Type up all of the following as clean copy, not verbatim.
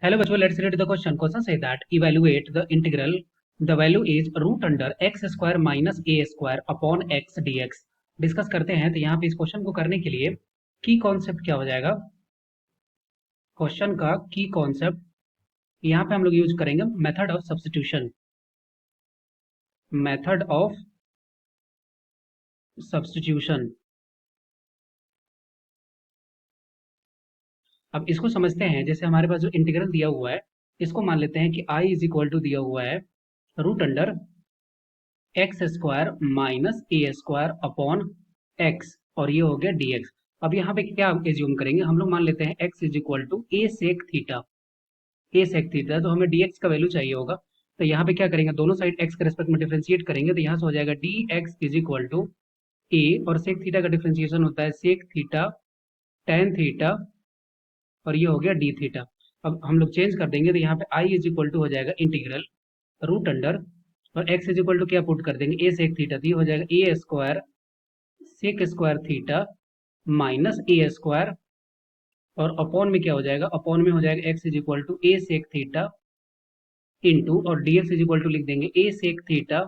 Hello बच्चों, let's read the question. Question say that evaluate the integral. The value is root under x square minus a square upon x dx. Discuss करते हैं। तो यहाँ पे इस question को करने के लिए की कॉन्सेप्ट क्या हो जाएगा, क्वेश्चन का की कॉन्सेप्ट यहाँ पे हम लोग यूज करेंगे method of substitution. Method of substitution. अब इसको समझते हैं। जैसे हमारे पास जो इंटीग्रल दिया हुआ है, इसको मान लेते हैं कि i इज इक्वल टू दिया हुआ है root under X square minus A square upon X, और ये हो गया dx। अब यहाँ पे क्या एज्यूम करेंगे, हम लोग मान लेते हैं x is equal to A sec theta. A sec theta, तो हमें dx का वैल्यू चाहिए होगा। तो यहाँ पे क्या करेंगे, दोनों साइड x के रेस्पेक्ट में डिफरेंशिएट करेंगे। तो यहाँ से हो जाएगा dx इज इक्वल टू ए, और सेक थीटा का डिफरेंशिएशन होता है सेक थीटा टेन थीटा, और ये हो गया डी थीटा। अब हम लोग चेंज कर देंगे। तो यहाँ पे आई इज इक्वल टू हो जाएगा इंटीग्रल रूट अंडर, और एक्स इज इक्वल टू क्या पुट कर देंगे, ए सेक थीटा। तो ये हो जाएगा A square sec square theta minus A square, और अपॉन में क्या हो जाएगा, अपॉन में हो जाएगा X is equal to A sec theta into, और D X is equal to लिख देंगे A sec theta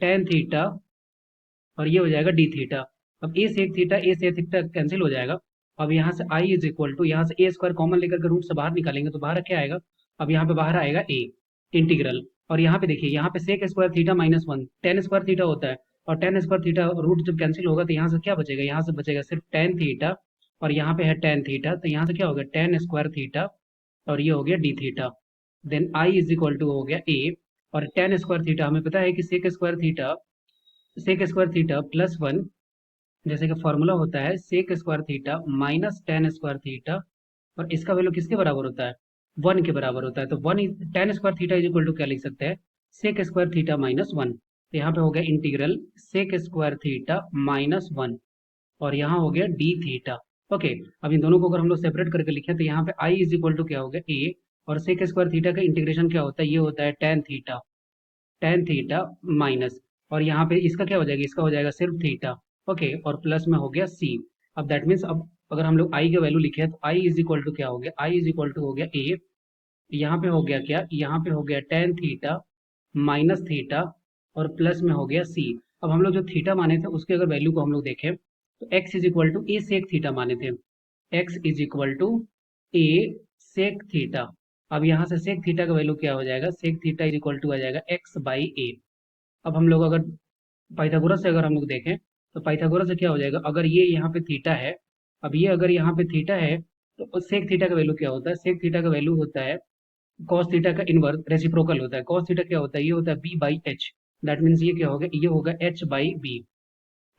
tan theta, और ये हो जाएगा डी थीटा। अब ए सेक थीटा कैंसिल हो जाएगा। अब यहाँ से आई इज इक्वल टू, यहाँ से ए स्क्वायर कॉमन लेकर के रूट से बाहर निकालेंगे तो बाहर क्या आएगा, अब यहाँ पे बाहर आएगा ए इंटीग्रल। और यहाँ पे देखिए, यहाँ पे sec square theta minus one tan square theta होता है, और टेन स्क्वायर थीटा रूट जब कैंसिल होगा तो यहाँ से क्या बचेगा, यहाँ से बचेगा सिर्फ टेन थीटा, और यहाँ पे है टेन थीटा। तो यहाँ से क्या हो गया टेन स्क्वायर थीटा, और ये हो गया D theta. Then I is equal to हो गया ए, और टेन स्क्वायर थीटा हमें पता है कि sec square theta plus one, जैसे कि फॉर्मूला होता है sec square theta minus tan square theta, और इसका वैल्यू किसके बराबर होता है, वन के बराबर होता है। तो one tan square theta is equal to क्या लिख सकते हैं, sec square theta minus one. तो यहाँ पे हो गया integral sec square theta minus one, और यहाँ हो गया डी थीटा। ओके, अब इन दोनों को अगर हम लोग सेपरेट करके लिखें तो यहाँ पे आई इज इक्वल टू क्या हो गया ए, और सेक स्क्वायर थीटा का इंटीग्रेशन क्या होता है, ये होता है टेन थीटा माइनस, और यहाँ पे इसका क्या हो जाएगा, इसका हो जाएगा सिर्फ थीटा। ओके, और प्लस में हो गया सी। अब दैट मीन्स अब अगर हम लोग आई का वैल्यू लिखे तो आई इज इक्वल टू क्या हो गया, आई इज इक्वल टू हो गया ए, यहाँ पे हो गया क्या, यहाँ पे हो गया टेन थीटा माइनस थीटा, और प्लस में हो गया सी। अब हम लोग जो थीटा माने थे उसके अगर वैल्यू को हम लोग देखें तो x is equal to A sec theta माने थे, x is equal to A sec theta. अब यहाँ से सेक थीटा का वैल्यू क्या हो जाएगा, sec theta is equal to आ जाएगा एक्स बाई ए। अब हम लोग अगर पाइथागोरस से अगर हम लोग देखें तो पाइथागोरस से क्या हो जाएगा, अगर ये यहाँ पे थीटा है, अब ये अगर यहाँ पे थीटा है तो सेक थीटा का वैल्यू क्या होता है, सेक थीटा का वैल्यू होता है कॉस थीटा का इनवर्स रेसिप्रोकल होता है। कॉस थीटा क्या होता है, ये होता है B by H. That means ये क्या होगा, ये होगा H by B,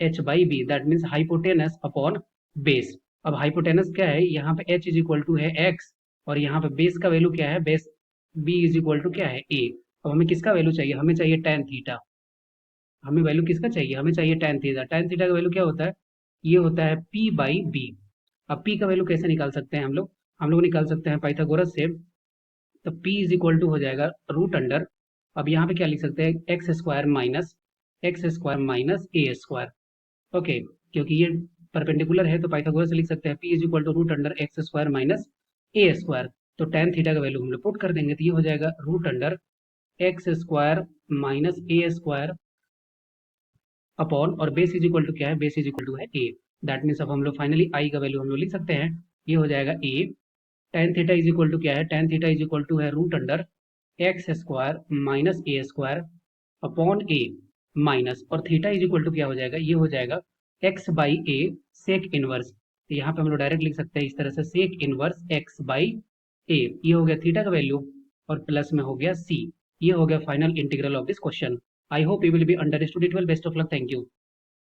H by B that means hypotenuse upon base. अब हाइपोटेनस क्या है, यहाँ पे एच इज इक्वल टू है एक्स, और यहाँ पे बेस का वैल्यू क्या है, base B is equal to क्या है ए। अब हमें किसका वैल्यू चाहिए, हमें चाहिए टेन थीटा। हमें वैल्यू किसका चाहिए, हमें चाहिए टेन थीटा। टेन थीटा का वैल्यू क्या होता है, ये होता है पी बाई बी। अब पी का वैल्यू कैसे निकाल सकते हैं हम लोग निकाल सकते हैं पाइथागोरस से। तो पी इज इक्वल टू हो जाएगा रूट अंडर, अब यहाँ पे क्या लिख सकते हैं, x square minus A square. Okay, क्योंकि ये परपेंडिकुलर है तो पाइथागोरस से लिख सकते हैं P is equal to root under X square minus A square. तो टेन थीटा का वैल्यू हम लोग पुट कर देंगे, तो ये हो जाएगा root under X square minus A square upon, और बेस इज इक्वल टू क्या है, बेस इज इक्वल टू है ए। दैट मीन्स अब हम लोग फाइनली आई का वैल्यू हम लोग लिख सकते हैं, ये हो जाएगा A. Tan theta is equal to क्या है, tan theta is equal to है root under X square minus A square upon A minus, और थीटा इज इक्वल टू क्या हो जाएगा, ये हो जाएगा X by A sec inverse. तो यहाँ पे हम लोग डायरेक्ट लिख सकते हैं इस तरह से सेक इनवर्स एक्स बाई ए, ये हो गया थीटा का वैल्यू, और प्लस में हो गया सी। ये हो गया final integral of this question. I hope you will be understood it well. Best of luck, thank you.